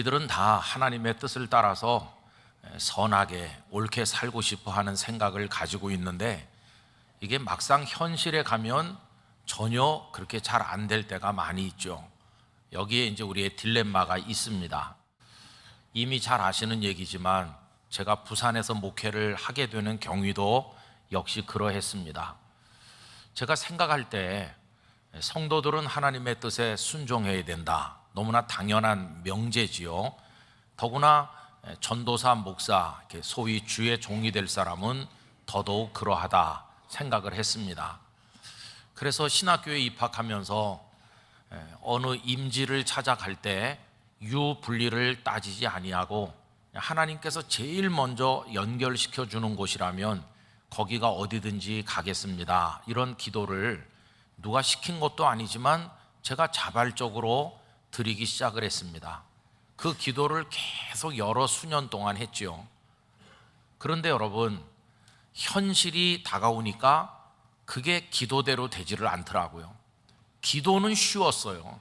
우리들은 다 하나님의 뜻을 따라서 선하게 옳게 살고 싶어 하는 생각을 가지고 있는데, 이게 막상 현실에 가면 전혀 그렇게 잘 안 될 때가 많이 있죠. 여기에 이제 우리의 딜레마가 있습니다. 이미 잘 아시는 얘기지만 제가 부산에서 목회를 하게 되는 경위도 역시 그러했습니다. 제가 생각할 때 성도들은 하나님의 뜻에 순종해야 된다, 너무나 당연한 명제지요. 더구나 전도사, 목사, 소위 주의 종이 될 사람은 더더욱 그러하다 생각을 했습니다. 그래서 신학교에 입학하면서 어느 임지를 찾아갈 때 유분리를 따지지 아니하고 하나님께서 제일 먼저 연결시켜 주는 곳이라면 거기가 어디든지 가겠습니다, 이런 기도를 누가 시킨 것도 아니지만 제가 자발적으로 드리기 시작을 했습니다. 그 기도를 계속 여러 수년 동안 했죠. 그런데 여러분, 현실이 다가오니까 그게 기도대로 되지를 않더라고요. 기도는 쉬웠어요.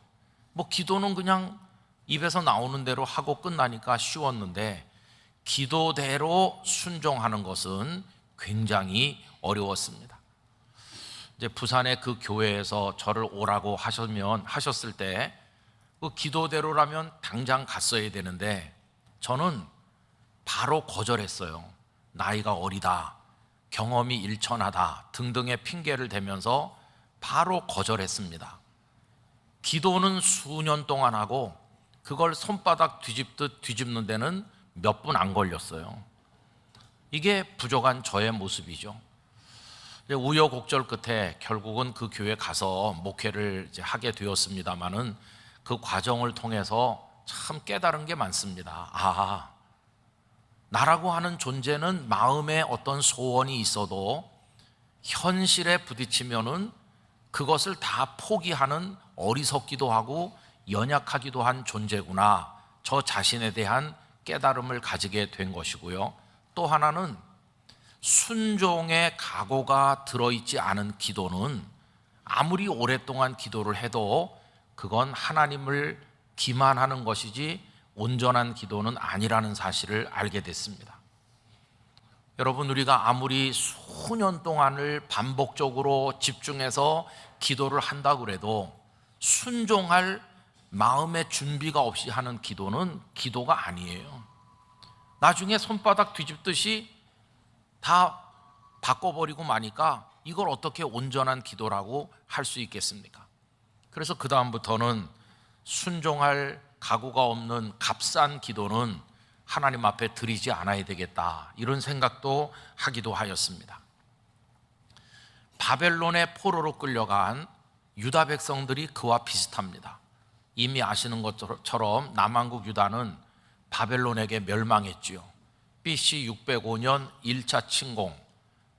기도는 그냥 입에서 나오는 대로 하고 끝나니까 쉬웠는데, 기도대로 순종하는 것은 굉장히 어려웠습니다. 이제 부산의 그 교회에서 저를 오라고 하셨을 때 그 기도대로라면 당장 갔어야 되는데 저는 바로 거절했어요. 나이가 어리다, 경험이 일천하다 등등의 핑계를 대면서 바로 거절했습니다. 기도는 수년 동안 하고 그걸 손바닥 뒤집듯 뒤집는 데는 몇 분 안 걸렸어요. 이게 부족한 저의 모습이죠. 우여곡절 끝에 결국은 그 교회 가서 목회를 이제 하게 되었습니다마는 그 과정을 통해서 참 깨달은 게 많습니다. 나라고 하는 존재는 마음에 어떤 소원이 있어도 현실에 부딪히면은 그것을 다 포기하는 어리석기도 하고 연약하기도 한 존재구나, 저 자신에 대한 깨달음을 가지게 된 것이고요. 또 하나는 순종의 각오가 들어있지 않은 기도는 아무리 오랫동안 기도를 해도 그건 하나님을 기만하는 것이지 온전한 기도는 아니라는 사실을 알게 됐습니다. 여러분, 우리가 아무리 수년 동안을 반복적으로 집중해서 기도를 한다고 해도 순종할 마음의 준비가 없이 하는 기도는 기도가 아니에요. 나중에 손바닥 뒤집듯이 다 바꿔버리고 마니까 이걸 어떻게 온전한 기도라고 할 수 있겠습니까? 그래서 그 다음부터는 순종할 각오가 없는 값싼 기도는 하나님 앞에 드리지 않아야 되겠다, 이런 생각도 하기도 하였습니다. 바벨론의 포로로 끌려간 유다 백성들이 그와 비슷합니다. 이미 아시는 것처럼 남왕국 유다는 바벨론에게 멸망했지요. BC 605년 1차 침공,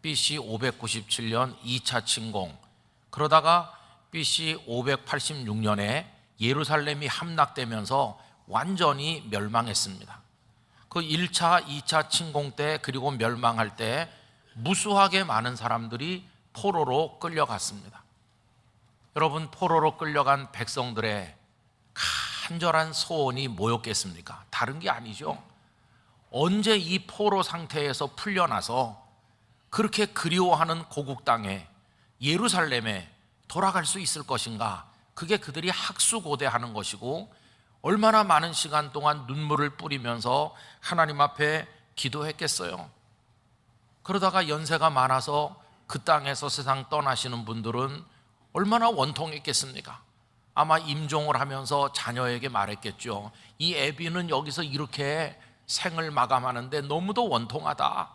BC 597년 2차 침공, 그러다가 BC 586년에 예루살렘이 함락되면서 완전히 멸망했습니다. 그 1차, 2차 침공 때 그리고 멸망할 때 무수하게 많은 사람들이 포로로 끌려갔습니다. 여러분, 포로로 끌려간 백성들의 간절한 소원이 뭐였겠습니까? 다른 게 아니죠. 언제 이 포로 상태에서 풀려나서 그렇게 그리워하는 고국 땅에 예루살렘에 돌아갈 수 있을 것인가? 그게 그들이 학수고대하는 것이고, 얼마나 많은 시간 동안 눈물을 뿌리면서 하나님 앞에 기도했겠어요. 그러다가 연세가 많아서 그 땅에서 세상 떠나시는 분들은 얼마나 원통했겠습니까? 아마 임종을 하면서 자녀에게 말했겠죠. 이 애비는 여기서 이렇게 생을 마감하는데 너무도 원통하다.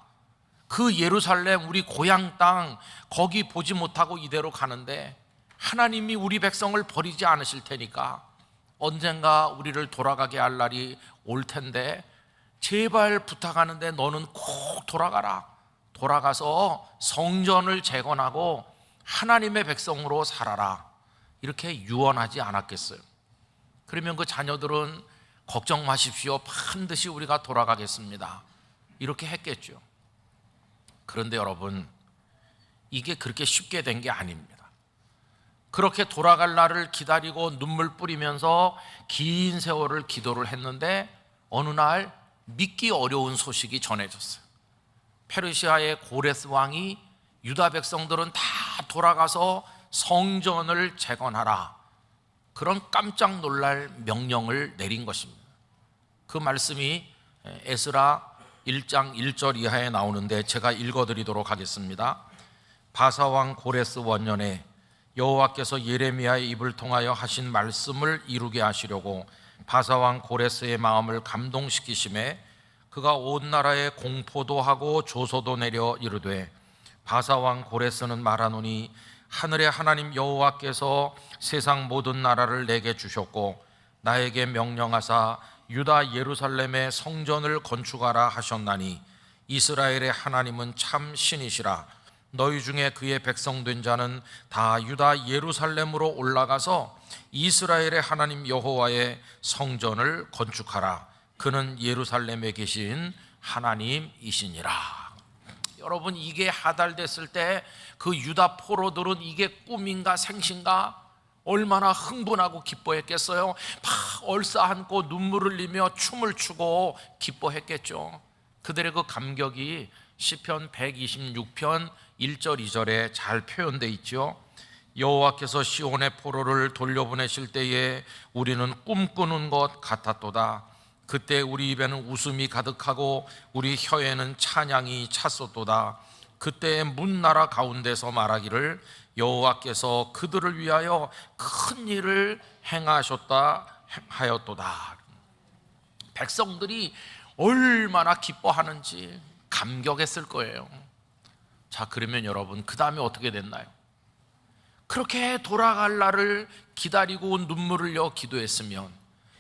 그 예루살렘, 우리 고향 땅, 거기 보지 못하고 이대로 가는데 하나님이 우리 백성을 버리지 않으실 테니까 언젠가 우리를 돌아가게 할 날이 올 텐데 제발 부탁하는데 너는 꼭 돌아가라. 돌아가서 성전을 재건하고 하나님의 백성으로 살아라. 이렇게 유언하지 않았겠어요? 그러면 그 자녀들은 걱정 마십시오, 반드시 우리가 돌아가겠습니다, 이렇게 했겠죠. 그런데 여러분, 이게 그렇게 쉽게 된 게 아닙니다. 그렇게 돌아갈 날을 기다리고 눈물 뿌리면서 긴 세월을 기도를 했는데 어느 날 믿기 어려운 소식이 전해졌어요. 페르시아의 고레스 왕이 유다 백성들은 다 돌아가서 성전을 재건하라, 그런 깜짝 놀랄 명령을 내린 것입니다. 그 말씀이 에스라 1장 1절 이하에 나오는데 제가 읽어드리도록 하겠습니다. 바사왕 고레스 원년에 여호와께서 예레미야의 입을 통하여 하신 말씀을 이루게 하시려고 바사왕 고레스의 마음을 감동시키심에 그가 온 나라에 공포도 하고 조소도 내려 이르되, 바사왕 고레스는 말하노니 하늘의 하나님 여호와께서 세상 모든 나라를 내게 주셨고 나에게 명령하사 유다 예루살렘의 성전을 건축하라 하셨나니 이스라엘의 하나님은 참 신이시라. 너희 중에 그의 백성 된 자는 다 유다 예루살렘으로 올라가서 이스라엘의 하나님 여호와의 성전을 건축하라. 그는 예루살렘에 계신 하나님이시니라. 여러분, 이게 하달됐을 때 그 유다 포로들은 이게 꿈인가 생신가 얼마나 흥분하고 기뻐했겠어요. 막 얼싸안고 눈물을 흘리며 춤을 추고 기뻐했겠죠. 그들의 그 감격이 시편 126편 1절 2절에 잘 표현되어 있죠. 여호와께서 시온의 포로를 돌려보내실 때에 우리는 꿈꾸는 것 같았도다. 그때 우리 입에는 웃음이 가득하고 우리 혀에는 찬양이 찼었도다. 그때 문나라 가운데서 말하기를 여호와께서 그들을 위하여 큰 일을 행하셨다 하였도다. 백성들이 얼마나 기뻐하는지 감격했을 거예요. 자, 그러면 여러분, 그 다음에 어떻게 됐나요? 그렇게 돌아갈 날을 기다리고 눈물을 흘려 기도했으면,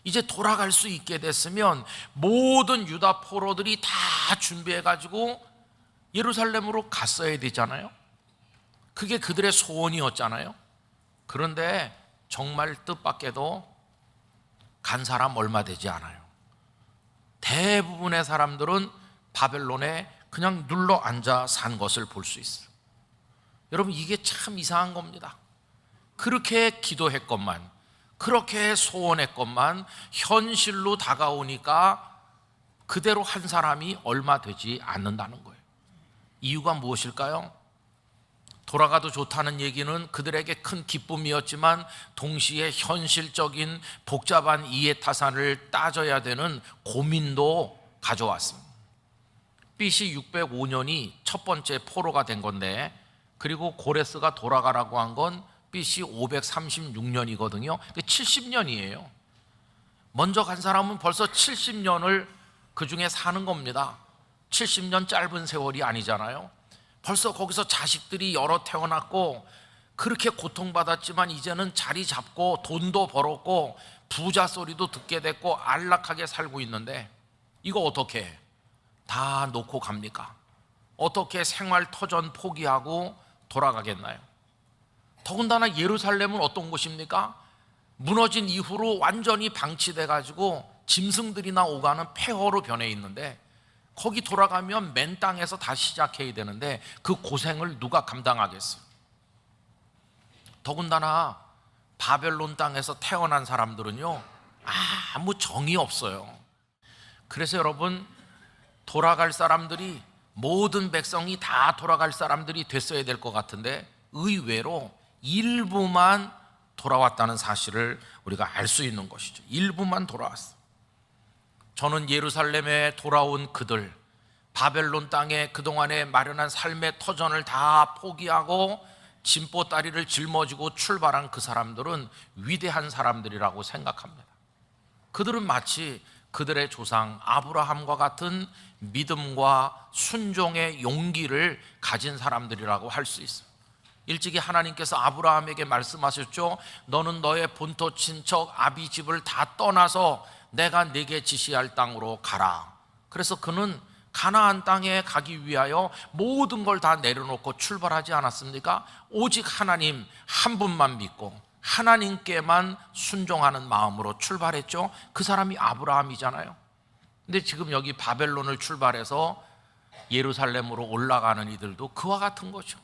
이제 돌아갈 수 있게 됐으면 모든 유다 포로들이 다 준비해가지고 예루살렘으로 갔어야 되잖아요. 그게 그들의 소원이었잖아요. 그런데 정말 뜻밖에도 간 사람 얼마 되지 않아요. 대부분의 사람들은 바벨론에 그냥 눌러 앉아 산 것을 볼 수 있어요. 여러분, 이게 참 이상한 겁니다. 그렇게 기도했건만, 그렇게 소원했건만 현실로 다가오니까 그대로 한 사람이 얼마 되지 않는다는 거예요. 이유가 무엇일까요? 돌아가도 좋다는 얘기는 그들에게 큰 기쁨이었지만 동시에 현실적인 복잡한 이해타산을 따져야 되는 고민도 가져왔습니다. BC 605년이 첫 번째 포로가 된 건데, 그리고 고레스가 돌아가라고 한 건 BC 536년이거든요. 70년이에요. 먼저 간 사람은 벌써 70년을 그 중에 사는 겁니다. 70년 짧은 세월이 아니잖아요. 벌써 거기서 자식들이 여러 태어났고 그렇게 고통받았지만 이제는 자리 잡고 돈도 벌었고 부자 소리도 듣게 됐고 안락하게 살고 있는데, 이거 어떻게 다 놓고 갑니까? 어떻게 생활 터전 포기하고 돌아가겠나요? 더군다나 예루살렘은 어떤 곳입니까? 무너진 이후로 완전히 방치돼 가지고 짐승들이나 오가는 폐허로 변해 있는데, 거기 돌아가면 맨 땅에서 다시 시작해야 되는데 그 고생을 누가 감당하겠어요? 더군다나 바벨론 땅에서 태어난 사람들은요, 아무 정이 없어요. 그래서 여러분, 돌아갈 사람들이, 모든 백성이 다 돌아갈 사람들이 됐어야 될 것 같은데 의외로 일부만 돌아왔다는 사실을 우리가 알 수 있는 것이죠. 일부만 돌아왔어요. 저는 예루살렘에 돌아온 그들, 바벨론 땅에 그동안에 마련한 삶의 터전을 다 포기하고 짐보따리를 짊어지고 출발한 그 사람들은 위대한 사람들이라고 생각합니다. 그들은 마치 그들의 조상 아브라함과 같은 믿음과 순종의 용기를 가진 사람들이라고 할 수 있어요. 일찍이 하나님께서 아브라함에게 말씀하셨죠. 너는 너의 본토 친척 아비 집을 다 떠나서 내가 네게 지시할 땅으로 가라. 그래서 그는 가나안 땅에 가기 위하여 모든 걸 다 내려놓고 출발하지 않았습니까? 오직 하나님 한 분만 믿고 하나님께만 순종하는 마음으로 출발했죠. 그 사람이 아브라함이잖아요. 근데 지금 여기 바벨론을 출발해서 예루살렘으로 올라가는 이들도 그와 같은 거죠.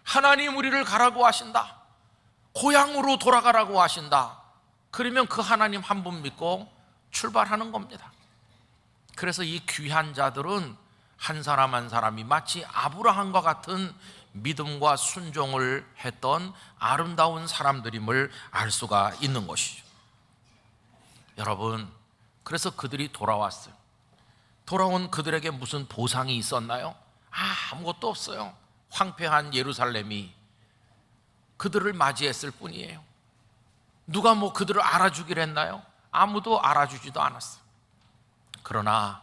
하나님 우리를 가라고 하신다. 고향으로 돌아가라고 하신다. 그러면 그 하나님 한 분 믿고 출발하는 겁니다. 그래서 이 귀한 자들은 한 사람 한 사람이 마치 아브라함과 같은 믿음과 순종을 했던 아름다운 사람들임을 알 수가 있는 것이죠. 여러분, 그래서 그들이 돌아왔어요. 돌아온 그들에게 무슨 보상이 있었나요? 아무것도 없어요. 황폐한 예루살렘이 그들을 맞이했을 뿐이에요. 누가 그들을 알아주기를 했나요? 아무도 알아주지도 않았어요. 그러나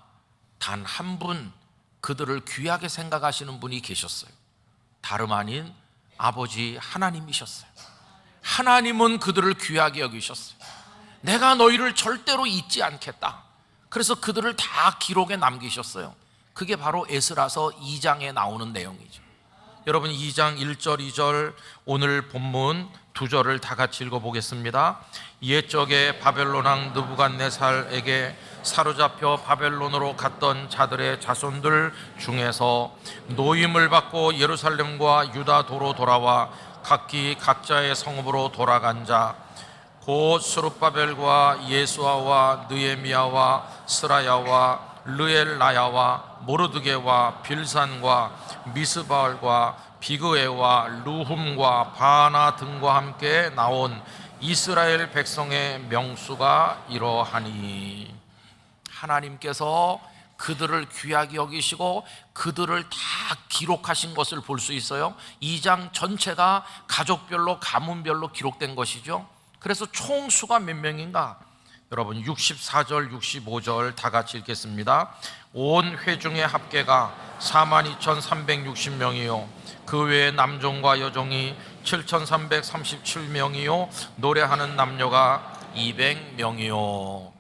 단 한 분 그들을 귀하게 생각하시는 분이 계셨어요. 다름 아닌 아버지 하나님이셨어요. 하나님은 그들을 귀하게 여기셨어요. 내가 너희를 절대로 잊지 않겠다. 그래서 그들을 다 기록에 남기셨어요. 그게 바로 에스라서 2장에 나오는 내용이죠. 여러분, 2장 1절 2절 오늘 본문 2절을 다 같이 읽어보겠습니다. 옛적에 바벨론 왕 느부갓네살에게 사로잡혀 바벨론으로 갔던 자들의 자손들 중에서 노임을 받고 예루살렘과 유다도로 돌아와 각기 각자의 성읍으로 돌아간 자 곧 스룹바벨과 예수아와 느헤미야와 스라야와 르엘나야와 모르드게와 빌산과 미스바알과 비그에와 루훔과 바나 등과 함께 나온 이스라엘 백성의 명수가 이러하니. 하나님께서 그들을 귀하게 여기시고 그들을 다 기록하신 것을 볼 수 있어요. 2장 전체가 가족별로 가문별로 기록된 것이죠. 그래서 총 수가 몇 명인가? 여러분, 64절 65절 다 같이 읽겠습니다. 온 회중의 합계가 42,360명이요 그 외에 남종과 여종이 7,337명이요 노래하는 남녀가 200명이요.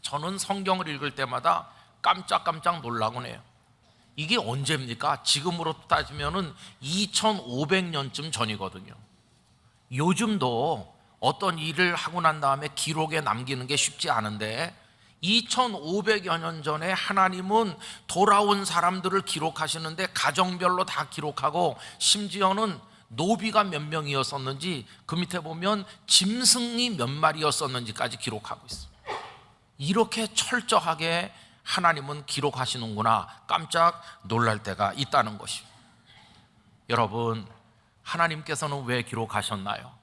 저는 성경을 읽을 때마다 깜짝깜짝 놀라곤 해요. 이게 언제입니까? 지금으로 따지면 2,500년쯤 전이거든요. 요즘도 어떤 일을 하고 난 다음에 기록에 남기는 게 쉽지 않은데 2,500여 년 전에 하나님은 돌아온 사람들을 기록하시는데 가정별로 다 기록하고 심지어는 노비가 몇 명이었었는지 그 밑에 보면 짐승이 몇 마리였었는지까지 기록하고 있어요. 이렇게 철저하게 하나님은 기록하시는구나 깜짝 놀랄 때가 있다는 것입니다. 여러분, 하나님께서는 왜 기록하셨나요?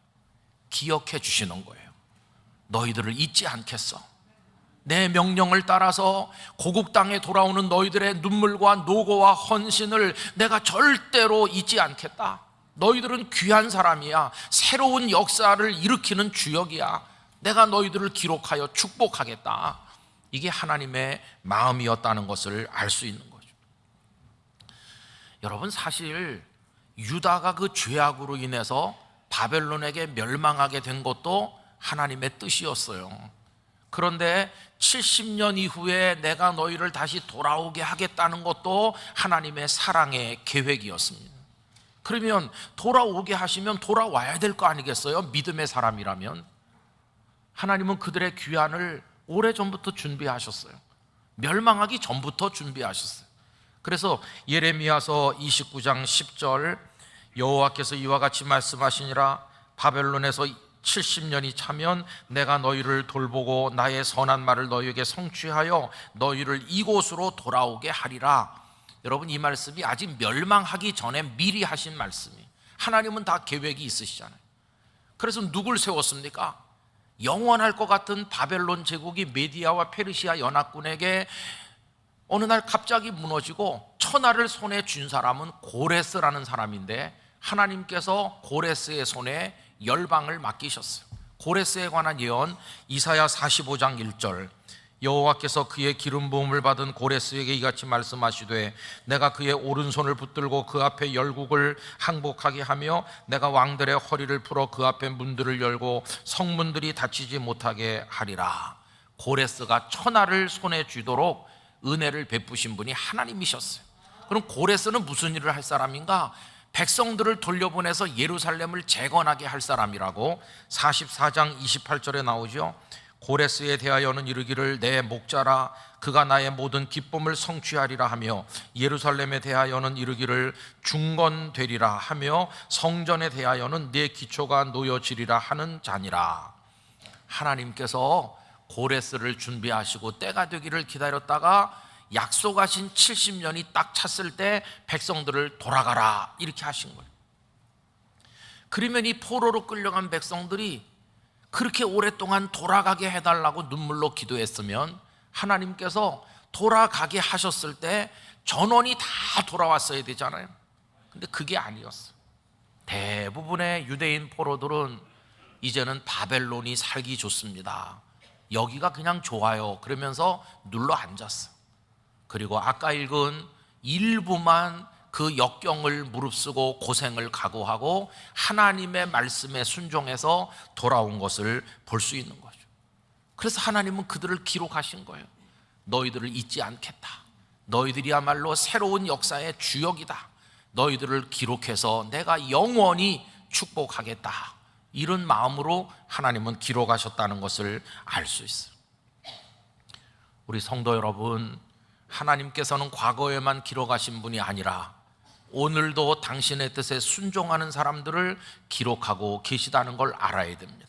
기억해 주시는 거예요. 너희들을 잊지 않겠어. 내 명령을 따라서 고국 땅에 돌아오는 너희들의 눈물과 노고와 헌신을 내가 절대로 잊지 않겠다. 너희들은 귀한 사람이야. 새로운 역사를 일으키는 주역이야. 내가 너희들을 기록하여 축복하겠다. 이게 하나님의 마음이었다는 것을 알 수 있는 거죠. 여러분, 사실 유다가 그 죄악으로 인해서 바벨론에게 멸망하게 된 것도 하나님의 뜻이었어요. 그런데 70년 이후에 내가 너희를 다시 돌아오게 하겠다는 것도 하나님의 사랑의 계획이었습니다. 그러면 돌아오게 하시면 돌아와야 될 거 아니겠어요? 믿음의 사람이라면. 하나님은 그들의 귀환을 오래전부터 준비하셨어요. 멸망하기 전부터 준비하셨어요. 그래서 예레미야서 29장 10절 여호와께서 이와 같이 말씀하시니라 바벨론에서 70년이 차면 내가 너희를 돌보고 나의 선한 말을 너희에게 성취하여 너희를 이곳으로 돌아오게 하리라. 여러분, 이 말씀이 아직 멸망하기 전에 미리 하신 말씀이, 하나님은 다 계획이 있으시잖아요. 그래서 누굴 세웠습니까? 영원할 것 같은 바벨론 제국이 메디아와 페르시아 연합군에게 어느 날 갑자기 무너지고 천하를 손에 쥔 사람은 고레스라는 사람인데 하나님께서 고레스의 손에 열방을 맡기셨어요. 고레스에 관한 예언 이사야 45장 1절 여호와께서 그의 기름 부음을 받은 고레스에게 이같이 말씀하시되 내가 그의 오른손을 붙들고 그 앞에 열국을 항복하게 하며 내가 왕들의 허리를 풀어 그 앞에 문들을 열고 성문들이 닫히지 못하게 하리라. 고레스가 천하를 손에 쥐도록 은혜를 베푸신 분이 하나님이셨어요. 그럼 고레스는 무슨 일을 할 사람인가? 백성들을 돌려보내서 예루살렘을 재건하게 할 사람이라고 44장 28절에 나오죠. 고레스에 대하여는 이르기를 내 목자라 그가 나의 모든 기쁨을 성취하리라 하며, 예루살렘에 대하여는 이르기를 중건되리라 하며, 성전에 대하여는 내 기초가 놓여지리라 하는 자니라. 하나님께서 고레스를 준비하시고 때가 되기를 기다렸다가 약속하신 70년이 딱 찼을 때 백성들을 돌아가라 이렇게 하신 거예요. 그러면 이 포로로 끌려간 백성들이 그렇게 오랫동안 돌아가게 해달라고 눈물로 기도했으면 하나님께서 돌아가게 하셨을 때 전원이 다 돌아왔어야 되잖아요. 근데 그게 아니었어요. 대부분의 유대인 포로들은 이제는 바벨론이 살기 좋습니다, 여기가 그냥 좋아요 그러면서 눌러 앉았어. 그리고 아까 읽은 일부만 그 역경을 무릅쓰고 고생을 각오하고 하나님의 말씀에 순종해서 돌아온 것을 볼 수 있는 거죠. 그래서 하나님은 그들을 기록하신 거예요. 너희들을 잊지 않겠다. 너희들이야말로 새로운 역사의 주역이다. 너희들을 기록해서 내가 영원히 축복하겠다. 이런 마음으로 하나님은 기록하셨다는 것을 알 수 있어요. 우리 성도 여러분, 하나님께서는 과거에만 기록하신 분이 아니라 오늘도 당신의 뜻에 순종하는 사람들을 기록하고 계시다는 걸 알아야 됩니다.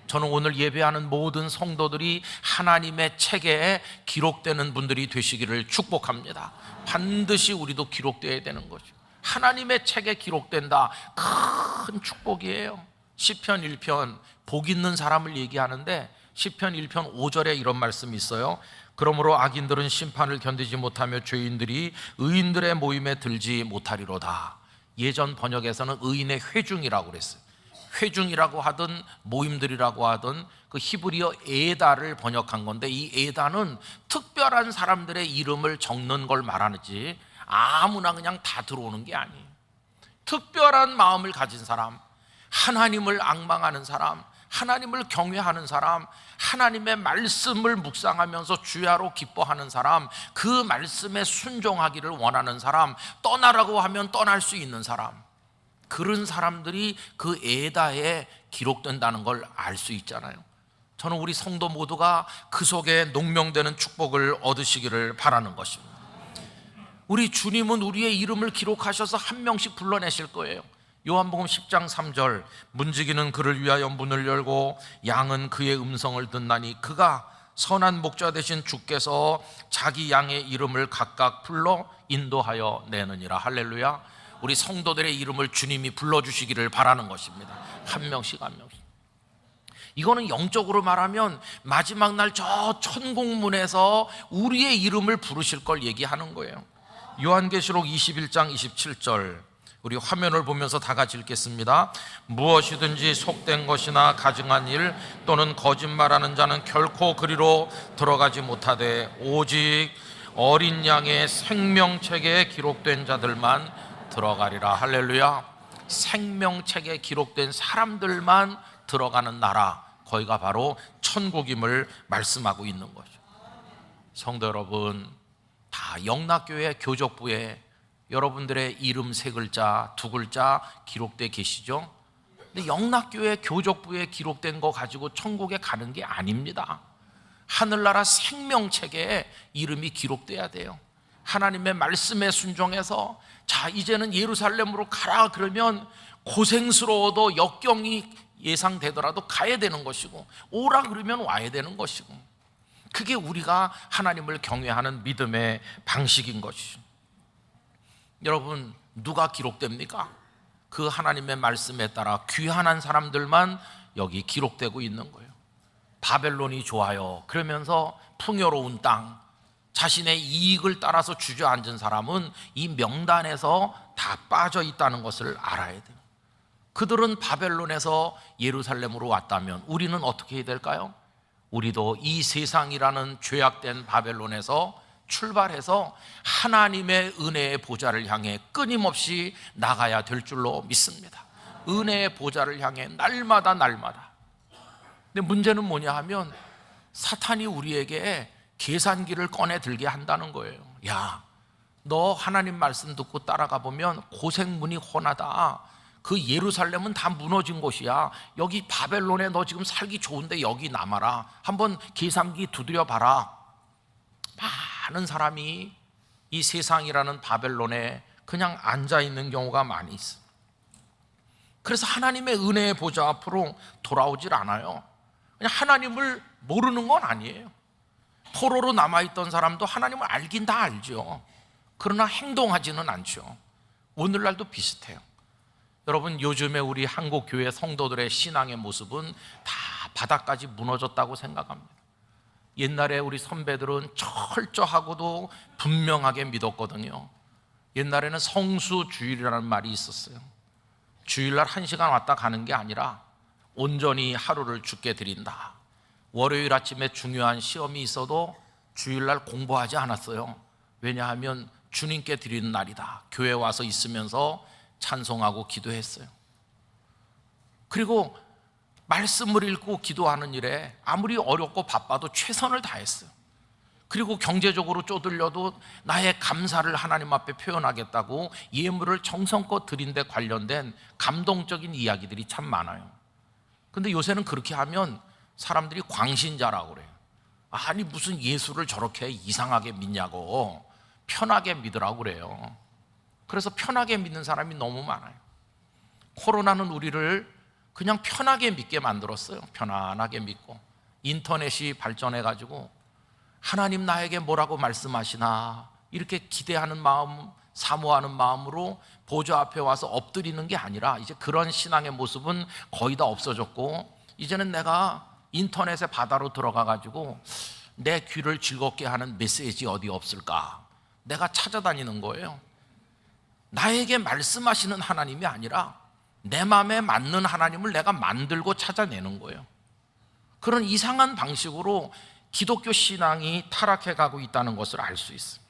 저는 오늘 예배하는 모든 성도들이 하나님의 책에 기록되는 분들이 되시기를 축복합니다. 반드시 우리도 기록되어야 되는 거죠. 하나님의 책에 기록된다, 큰 축복이에요. 시편 1편 복 있는 사람을 얘기하는데 시편 1편 5절에 이런 말씀이 있어요. 그러므로 악인들은 심판을 견디지 못하며 죄인들이 의인들의 모임에 들지 못하리로다. 예전 번역에서는 의인의 회중이라고 그랬어요. 회중이라고 하든 모임들이라고 하든 그 히브리어 에다를 번역한 건데, 이 에다는 특별한 사람들의 이름을 적는 걸 말하는지 아무나 그냥 다 들어오는 게 아니에요. 특별한 마음을 가진 사람, 하나님을 앙망하는 사람, 하나님을 경외하는 사람, 하나님의 말씀을 묵상하면서 주야로 기뻐하는 사람, 그 말씀에 순종하기를 원하는 사람, 떠나라고 하면 떠날 수 있는 사람, 그런 사람들이 그 에다에 기록된다는 걸 알 수 있잖아요. 저는 우리 성도 모두가 그 속에 농명되는 축복을 얻으시기를 바라는 것입니다. 우리 주님은 우리의 이름을 기록하셔서 한 명씩 불러내실 거예요. 요한복음 10장 3절, 문지기는 그를 위하여 문을 열고 양은 그의 음성을 듣나니 그가 선한 목자 되신 주께서 자기 양의 이름을 각각 불러 인도하여 내느니라. 할렐루야. 우리 성도들의 이름을 주님이 불러주시기를 바라는 것입니다. 한 명씩 한 명씩. 이거는 영적으로 말하면 마지막 날 저 천국문에서 우리의 이름을 부르실 걸 얘기하는 거예요. 요한계시록 21장 27절, 우리 화면을 보면서 다 같이 읽겠습니다. 무엇이든지 속된 것이나 가증한 일 또는 거짓말하는 자는 결코 그리로 들어가지 못하되 오직 어린 양의 생명책에 기록된 자들만 들어가리라. 할렐루야. 생명책에 기록된 사람들만 들어가는 나라, 거기가 바로 천국임을 말씀하고 있는 거죠. 성도 여러분, 다 영락교회 교족부에 여러분들의 이름 세 글자, 두 글자 기록되어 계시죠? 근데 영락교회 교족부에 기록된 거 가지고 천국에 가는 게 아닙니다. 하늘나라 생명책에 이름이 기록돼야 돼요. 하나님의 말씀에 순종해서 자, 이제는 예루살렘으로 가라 그러면 고생스러워도 역경이 예상되더라도 가야 되는 것이고, 오라 그러면 와야 되는 것이고, 그게 우리가 하나님을 경외하는 믿음의 방식인 것이죠. 여러분, 누가 기록됩니까? 그 하나님의 말씀에 따라 귀환한 사람들만 여기 기록되고 있는 거예요. 바벨론이 좋아요 그러면서 풍요로운 땅, 자신의 이익을 따라서 주저앉은 사람은 이 명단에서 다 빠져 있다는 것을 알아야 돼요. 그들은 바벨론에서 예루살렘으로 왔다면 우리는 어떻게 해야 될까요? 우리도 이 세상이라는 죄악된 바벨론에서 출발해서 하나님의 은혜의 보좌를 향해 끊임없이 나가야 될 줄로 믿습니다. 은혜의 보좌를 향해 날마다. 근데 문제는 뭐냐 하면 사탄이 우리에게 계산기를 꺼내 들게 한다는 거예요. 야, 너 하나님 말씀 듣고 따라가 보면 고생문이 훤하다. 그 예루살렘은 다 무너진 곳이야. 여기 바벨론에 너 지금 살기 좋은데 여기 남아라. 한번 계산기 두드려 봐라. 많은 사람이 이 세상이라는 바벨론에 그냥 앉아 있는 경우가 많이 있어. 그래서 하나님의 은혜의 보좌 앞으로 돌아오질 않아요. 그냥 하나님을 모르는 건 아니에요. 포로로 남아있던 사람도 하나님을 알긴 다 알죠. 그러나 행동하지는 않죠. 오늘날도 비슷해요. 여러분, 요즘에 우리 한국 교회 성도들의 신앙의 모습은 다 바닥까지 무너졌다고 생각합니다. 옛날에 우리 선배들은 철저하고도 분명하게 믿었거든요. 옛날에는 성수주일이라는 말이 있었어요. 주일날 1시간 왔다 가는 게 아니라 온전히 하루를 주께 드린다. 월요일 아침에 중요한 시험이 있어도 주일날 공부하지 않았어요. 왜냐하면 주님께 드리는 날이다. 교회 와서 있으면서 찬송하고 기도했어요. 그리고 말씀을 읽고 기도하는 일에 아무리 어렵고 바빠도 최선을 다했어요. 그리고 경제적으로 쪼들려도 나의 감사를 하나님 앞에 표현하겠다고 예물을 정성껏 드린 데 관련된 감동적인 이야기들이 참 많아요. 근데 요새는 그렇게 하면 사람들이 광신자라고 그래요. 아니 무슨 예수를 저렇게 이상하게 믿냐고, 편하게 믿으라고 그래요. 그래서 편하게 믿는 사람이 너무 많아요. 코로나는 우리를 그냥 편하게 믿게 만들었어요. 편안하게 믿고. 인터넷이 발전해가지고 하나님 나에게 뭐라고 말씀하시나 이렇게 기대하는 마음, 사모하는 마음으로 보좌 앞에 와서 엎드리는 게 아니라 이제 그런 신앙의 모습은 거의 다 없어졌고, 이제는 내가 인터넷의 바다로 들어가가지고 내 귀를 즐겁게 하는 메시지 어디 없을까, 내가 찾아다니는 거예요. 나에게 말씀하시는 하나님이 아니라 내 마음에 맞는 하나님을 내가 만들고 찾아내는 거예요. 그런 이상한 방식으로 기독교 신앙이 타락해가고 있다는 것을 알 수 있습니다.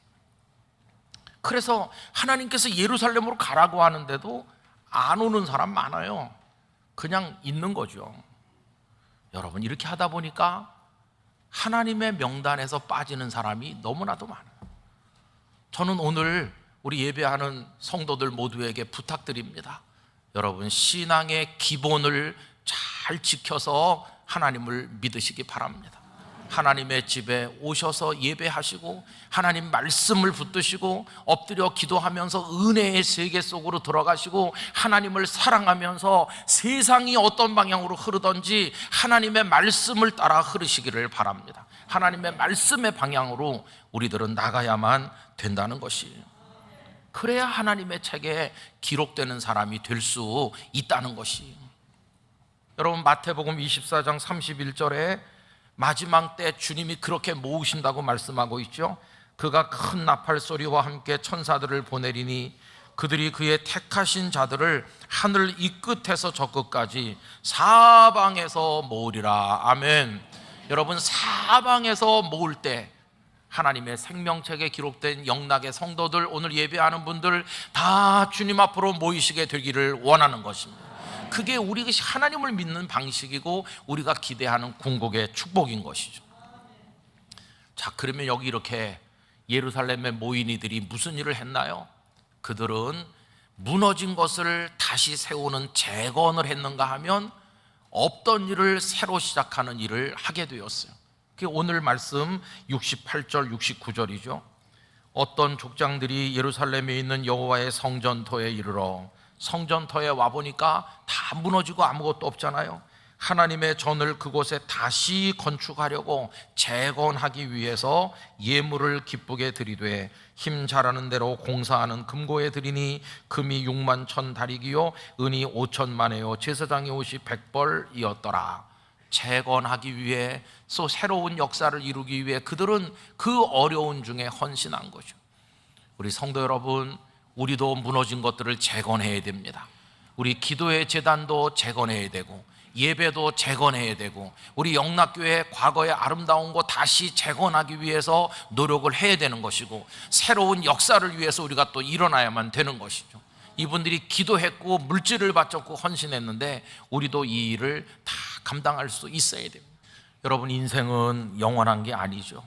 그래서 하나님께서 예루살렘으로 가라고 하는데도 안 오는 사람 많아요. 그냥 있는 거죠. 여러분, 이렇게 하다 보니까 하나님의 명단에서 빠지는 사람이 너무나도 많아요. 저는 오늘 우리 예배하는 성도들 모두에게 부탁드립니다. 여러분, 신앙의 기본을 잘 지켜서 하나님을 믿으시기 바랍니다. 하나님의 집에 오셔서 예배하시고 하나님 말씀을 붙드시고 엎드려 기도하면서 은혜의 세계 속으로 들어가시고 하나님을 사랑하면서 세상이 어떤 방향으로 흐르든지 하나님의 말씀을 따라 흐르시기를 바랍니다. 하나님의 말씀의 방향으로 우리들은 나가야만 된다는 것이에요. 그래야 하나님의 책에 기록되는 사람이 될 수 있다는 것이에요. 여러분, 마태복음 24장 31절에 마지막 때 주님이 그렇게 모으신다고 말씀하고 있죠. 그가 큰 나팔 소리와 함께 천사들을 보내리니 그들이 그의 택하신 자들을 하늘 이 끝에서 저 끝까지 사방에서 모으리라. 아멘. 여러분, 사방에서 모을 때 하나님의 생명책에 기록된 영락의 성도들, 오늘 예배하는 분들 다 주님 앞으로 모이시게 되기를 원하는 것입니다. 그게 우리가 하나님을 믿는 방식이고 우리가 기대하는 궁극의 축복인 것이죠. 자, 그러면 여기 이렇게 예루살렘에 모인 이들이 무슨 일을 했나요? 그들은 무너진 것을 다시 세우는 재건을 했는가 하면 없던 일을 새로 시작하는 일을 하게 되었어요. 그게 오늘 말씀 68절 69절이죠. 어떤 족장들이 예루살렘에 있는 여호와의 성전터에 이르러, 성전터에 와보니까 다 무너지고 아무것도 없잖아요. 하나님의 전을 그곳에 다시 건축하려고 재건하기 위해서 예물을 기쁘게 드리되 힘 잘하는 대로 공사하는 금고에 드리니 금이 6만 천 다리기요 은이 5천만에요 제사장의 옷이 100벌이었더라. 재건하기 위해 또 새로운 역사를 이루기 위해 그들은 그 어려운 중에 헌신한 거죠. 우리 성도 여러분, 우리도 무너진 것들을 재건해야 됩니다. 우리 기도의 재단도 재건해야 되고 예배도 재건해야 되고 우리 영락교회 과거의 아름다운 거 다시 재건하기 위해서 노력을 해야 되는 것이고 새로운 역사를 위해서 우리가 또 일어나야만 되는 것이죠. 이분들이 기도했고 물질을 바쳤고 헌신했는데 우리도 이 일을 다 감당할 수 있어야 됩니다. 여러분, 인생은 영원한 게 아니죠.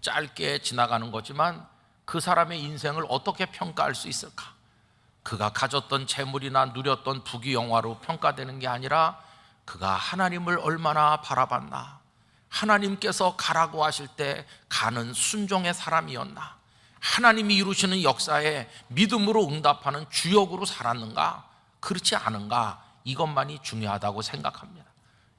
짧게 지나가는 거지만 그 사람의 인생을 어떻게 평가할 수 있을까? 그가 가졌던 재물이나 누렸던 부귀영화로 평가되는 게 아니라 그가 하나님을 얼마나 바라봤나, 하나님께서 가라고 하실 때 가는 순종의 사람이었나, 하나님이 이루시는 역사에 믿음으로 응답하는 주역으로 살았는가, 그렇지 않은가, 이것만이 중요하다고 생각합니다.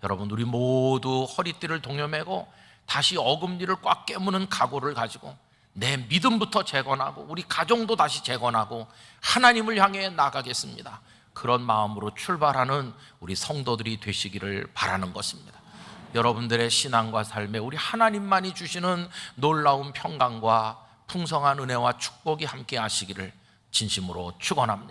여러분, 우리 모두 허리띠를 동여매고 다시 어금니를 꽉 깨무는 각오를 가지고 내 믿음부터 재건하고 우리 가정도 다시 재건하고 하나님을 향해 나가겠습니다. 그런 마음으로 출발하는 우리 성도들이 되시기를 바라는 것입니다. 여러분들의 신앙과 삶에 우리 하나님만이 주시는 놀라운 평강과 풍성한 은혜와 축복이 함께 하시기를 진심으로 축원합니다.